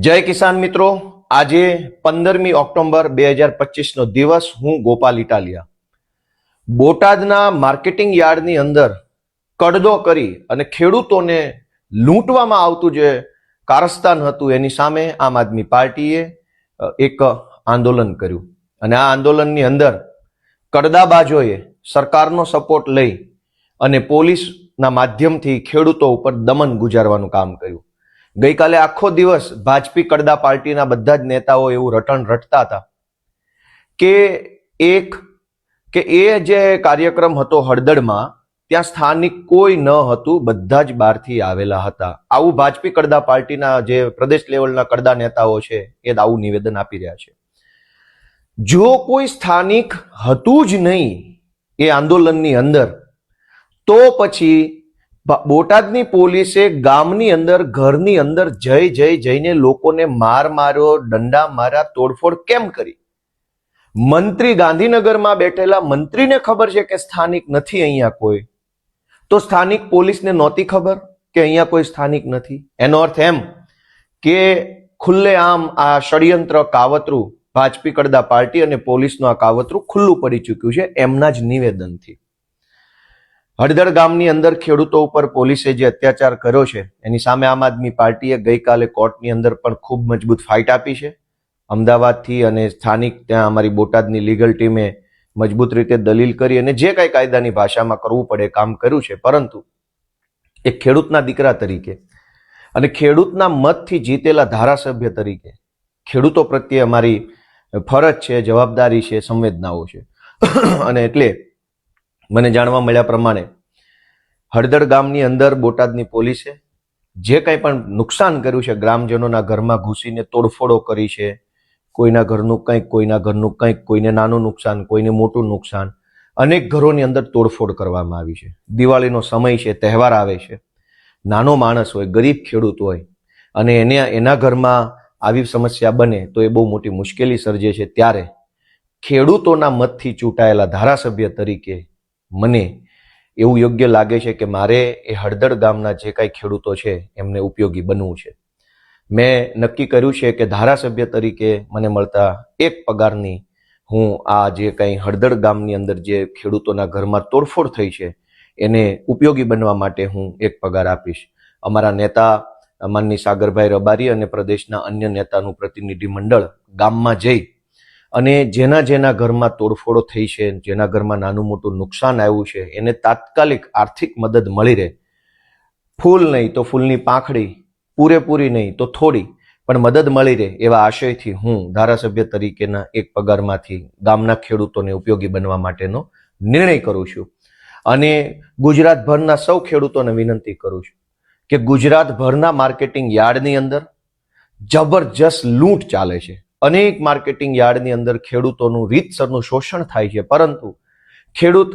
જય કિસાન મિત્રો, આજે 15મી ઓક્ટોબર 2025 નો દિવસ. હું ગોપાલ ઇટાલિયા બોટાદના માર્કેટિંગ યાર્ડની અંદર કડદો કરી અને ખેડૂતોને લૂંટવામાં આવતું જે કારસ્તાન હતું એની સામે આમ આદમી પાર્ટીએ એક આંદોલન કર્યું અને આ આંદોલનની અંદર કડદાબાજોએ સરકારનો સપોર્ટ લઈ અને પોલીસના માધ્યમથી ખેડૂતો ઉપર દમન ગુજારવાનું કામ કર્યું. ગઈકાલે આખો દિવસ ભાજપી કડદા પાર્ટીના બધા જ નેતાઓ એવું રટણ રટતા હતા કે એ જે કાર્યક્રમ હતો હળદળમાં, ત્યાં સ્થાનિક કોઈ ન હતું, બધા જ બહારથી આવેલા હતા. આવું ભાજપી કડદા પાર્ટીના જે પ્રદેશ લેવલના કડદા નેતાઓ છે એ આવું નિવેદન આપી રહ્યા છે. જો કોઈ સ્થાનિક હતું જ નહીં એ આંદોલનની અંદર, તો પછી બોટાદની પોલીસે ગામની અંદર, ઘરની અંદર જઈને લોકોને માર્યો, દંડા માર્યા, તોડફોડ કેમ કરી? મંત્રી ગાંધીનગરમાં બેઠેલા મંત્રીને ખબર છે કે સ્થાનિક નથી અહીંયા કોઈ, તો સ્થાનિક પોલીસને નહોતી ખબર કે અહીંયા કોઈ સ્થાનિક નથી? એનો અર્થ એમ કે ખુલ્લેઆમ આ ષડયંત્ર, કાવતરું, ભાજપી કડદા પાર્ટી અને પોલીસનું આ કાવતરું ખુલ્લું પડી ચૂક્યું છે એમના જ નિવેદનથી. હળદળ ગામની અંદર ખેડૂતો ઉપર પોલીસે જે અત્યાચાર કર્યો છે એની સામે આમ આદમી પાર્ટીએ ગઈકાલે કોર્ટની અંદર પણ ખૂબ મજબૂત ફાઇટ આપી છે. અમદાવાદથી અને સ્થાનિક ત્યાં અમારી બોટાદની લીગલ ટીમે મજબૂત રીતે દલીલ કરી અને જે કાંઈ કાયદાની ભાષામાં કરવું પડે કામ કર્યું છે. પરંતુ એક ખેડૂતના દીકરા તરીકે અને ખેડૂતના મતથી જીતેલા ધારાસભ્ય તરીકે ખેડૂતો પ્રત્યે અમારી ફરજ છે, જવાબદારી છે, સંવેદનાઓ છે. અને એટલે મને જાણવા મળ્યા પ્રમાણે હળદળ ગામની અંદર બોટાદની પોલીસે જે કંઈ પણ નુકસાન કર્યું છે, ગ્રામજનોના ઘરમાં ઘૂસીને તોડફોડો કરી છે, કોઈના ઘરનું કંઈક, કોઈના ઘરનું કંઈક, કોઈને નાનું નુકસાન, કોઈને મોટું નુકસાન, અનેક ઘરોની અંદર તોડફોડ કરવામાં આવી છે. દિવાળીનો સમય છે, તહેવાર આવે છે, નાનો માણસ હોય, ગરીબ ખેડૂત હોય અને એના ઘરમાં આવી સમસ્યા બને તો એ બહુ મોટી મુશ્કેલી સર્જે છે. ત્યારે ખેડૂતોના મતથી ચૂંટાયેલા ધારાસભ્ય તરીકે મને એવું યોગ્ય લાગે છે કે મારે એ હળદળ ગામના જે કાંઈ ખેડૂતો છે એમને ઉપયોગી બનવું છે. મેં નક્કી કર્યું છે કે ધારાસભ્ય તરીકે મને મળતા એક પગારની હું આ જે કંઈ હળદળ ગામની અંદર જે ખેડૂતોના ઘરમાં તોડફોડ થઈ છે એને ઉપયોગી બનવા માટે હું એક પગાર આપીશ. અમારા નેતા માનની સાગરભાઈ રબારી અને પ્રદેશના અન્ય નેતાનું પ્રતિનિધિ મંડળ ગામમાં જઈ અને જેના ઘરમાં તોડફોડો થઈ છે, જેના ઘરમાં નાનું મોટું નુકસાન આવ્યું છે, એને તાત્કાલિક આર્થિક મદદ મળી રહે. ફૂલ નહીં તો ફૂલની પાંખડી, પૂરેપૂરી નહીં તો થોડી, પણ મદદ મળી રહે એવા આશયથી હું ધારાસભ્ય તરીકેના એક પગારમાંથી ગામના ખેડૂતોને ઉપયોગી બનવા માટેનો નિર્ણય કરું છું. અને ગુજરાતભરના સૌ ખેડૂતોને વિનંતી કરું છું કે ગુજરાતભરના માર્કેટિંગ યાર્ડની અંદર જબરજસ્ત લૂંટ ચાલે છે. અનેક માર્કેટિંગ યાર્ડની અંદર ખેડૂતોનું રીતસરનું શોષણ થાય છે, પરંતુ ખેડૂત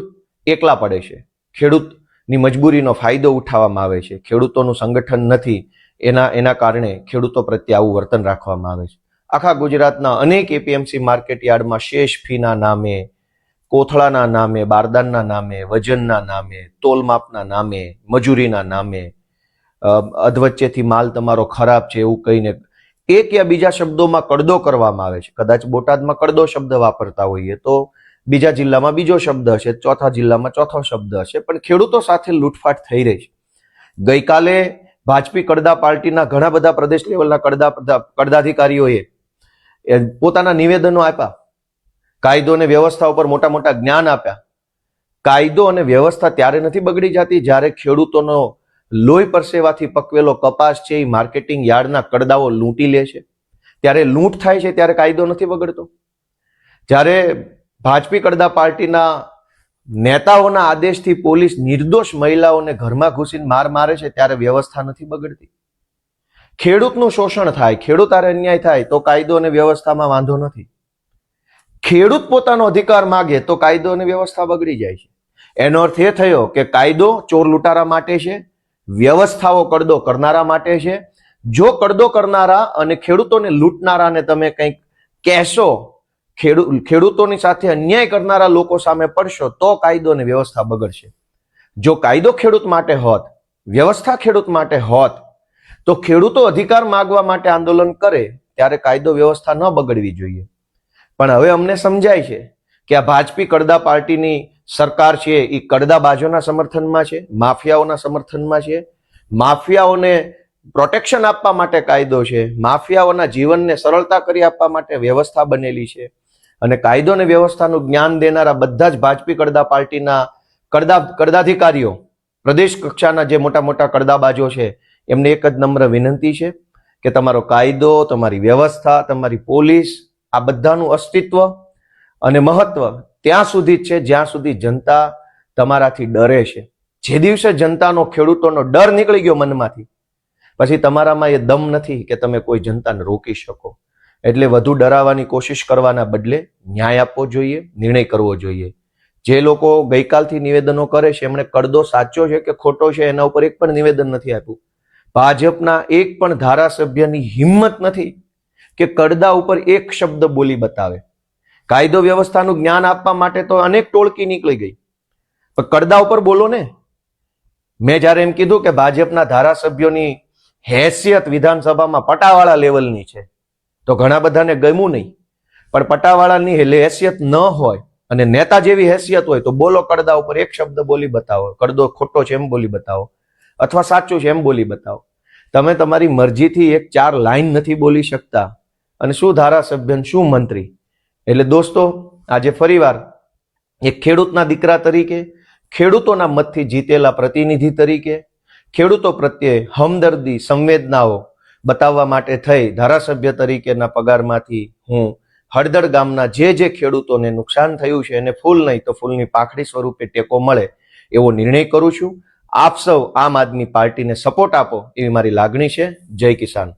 એકલા પડે છે. ખેડૂતની મજબૂરીનો ફાયદો ઉઠાવવામાં આવે છે. ખેડૂતોનું સંગઠન નથી, એના કારણે ખેડૂતો પ્રત્યે આવું વર્તન રાખવામાં આવે છે. આખા ગુજરાતના અનેક એપીએમસી માર્કેટ યાર્ડમાં શેષ ફીના નામે, કોથળાના નામે, બારદાનના નામે, વજનના નામે, તોલમાપના નામે, મજૂરીના નામે, અધવચ્ચેથી માલ તમારો ખરાબ છે એવું કહીને એક યા બીજા શબ્દોમાં કડદો કરવામાં આવે છે. કદાચ બોટાદમાં કડદો શબ્દ વાપરતા હોઈએ તો બીજા જિલ્લામાં બીજો શબ્દ હશે, ચોથા જિલ્લામાં ચોથો શબ્દ હશે, પણ ખેડૂતો સાથે લૂંટફાટ થઈ રહી છે. ગઈકાલે ભાજપી કડદા પાર્ટીના ઘણા બધા પ્રદેશ લેવલના કડદાધિકારીઓએ પોતાના નિવેદનો આપ્યા, કાયદો અને વ્યવસ્થા ઉપર મોટા જ્ઞાન આપ્યા. કાયદો અને વ્યવસ્થા ત્યારે નથી બગડી જતી જ્યારે ખેડૂતોનો લોહી પરસેવાથી પકવેલો કપાસ છે એ માર્કેટિંગ યાર્ડના કડદાઓ લૂંટી લે છે. ત્યારે લૂંટ થાય છે ત્યારે કાયદો નથી બગડતો. જ્યારે ભાજપી કડદા પાર્ટીના નેતાઓના આદેશથી પોલીસ નિર્દોષ મહિલાઓને ઘરમાં ઘૂસીને મારે છે ત્યારે વ્યવસ્થા નથી બગડતી. ખેડૂતનું શોષણ થાય, ખેડૂત આરે અન્યાય થાય તો કાયદો અને વ્યવસ્થામાં વાંધો નથી. ખેડૂત પોતાનો અધિકાર માગે તો કાયદો અને વ્યવસ્થા બગડી જાય છે. એનો અર્થ એ થયો કે કાયદો ચોર લૂંટારા માટે છે, વ્યવસ્થાઓ કડદો કરનારા માટે છે. જો કડદો કરનારા અને ખેડૂતોને લૂંટનારાને તમે કંઈક કહેશો, ખેડૂતોની સાથે અન્યાય કરનારા લોકો સામે પડશો તો કાયદો અને વ્યવસ્થા બગડશે. જો કાયદો ખેડૂત માટે હોત, વ્યવસ્થા ખેડૂત માટે હોત, તો ખેડૂતો અધિકાર માગવા માટે આંદોલન કરે ત્યારે કાયદો વ્યવસ્થા ન બગડવી જોઈએ. પણ હવે અમને સમજાય છે કે આ ભાજપી કડદા પાર્ટીની સરકાર છે એ કડદાબાજોના સમર્થનમાં છે, માફિયાઓના સમર્થનમાં છે. માફિયાઓને પ્રોટેક્શન આપવા માટે કાયદો છે, માફિયાઓના જીવનને સરળતા કરી આપવા માટે વ્યવસ્થા બનેલી છે. અને કાયદો અને વ્યવસ્થાનું જ્ઞાન દેનારા બધા જ ભાજપી કડદા પાર્ટીના કડદાધિકારીઓ, પ્રદેશ કક્ષાના જે મોટા મોટા કડદાબાજો છે, એમને એક જ નમ્ર વિનંતી છે કે તમારો કાયદો, તમારી વ્યવસ્થા, તમારી પોલીસ, આ બધાનું અસ્તિત્વ અને મહત્વ ત્યાં સુધી જ છે જ્યાં સુધી જનતા તમારાથી ડરે છે. જે દિવસે જનતાનો, ખેડૂતોનો ડર નીકળી ગયો મનમાંથી, પછી તમારામાં એ દમ નથી કે તમે કોઈ જનતાને રોકી શકો. એટલે વધુ ડરાવવાની કોશિશ કરવાના બદલે ન્યાય આપવો જોઈએ, નિર્ણય કરવો જોઈએ. જે લોકો ગઈકાલથી નિવેદનો કરે છે એમણે કડદો સાચો છે કે ખોટો છે એના ઉપર એક પણ નિવેદન નથી આપ્યું. ભાજપના એક પણ ધારાસભ્યની હિંમત નથી કે કડદા ઉપર એક શબ્દ બોલી બતાવે. કાયદો વ્યવસ્થાનું જ્ઞાન આપવા માટે તો અનેક ટોળકી નીકળી ગઈ, પણ કડદા ઉપર બોલો ને. મેં જયારે એમ કીધું કે ભાજપના ધારાસભ્યોની હેસિયત વિધાનસભામાં પટાવાળા લેવલની છે તો ઘણા બધાને ગમ્યું નહીં. પણ પટાવાળાની હેસિયત ન હોય અને નેતા જેવી હેસિયત હોય તો બોલો, કડદા ઉપર એક શબ્દ બોલી બતાવો. કડદો ખોટો છે એમ બોલી બતાવો, અથવા સાચું છે એમ બોલી બતાવો. તમે તમારી મરજીથી એક 4 લાઈન નથી બોલી શકતા, અને શું ધારાસભ્ય, શું મંત્રી. એટલે દોસ્તો, આજે ફરીવાર એક ખેડૂતના દીકરા તરીકે, ખેડૂતોના મતથી જીતેલા પ્રતિનિધિ તરીકે, ખેડૂતો પ્રત્યે હમદર્દી, સંવેદનાઓ બતાવવા માટે થઈ ધારાસભ્ય તરીકેના પગારમાંથી હું હળદળ ગામના જે ખેડૂતોને નુકસાન થયું છે એને ફૂલ નહીં તો ફૂલની પાખડી સ્વરૂપે ટેકો મળે એવો નિર્ણય કરું છું. આપ સૌ આમ આદમી પાર્ટીને સપોર્ટ આપો એવી મારી લાગણી છે. જય કિસાન.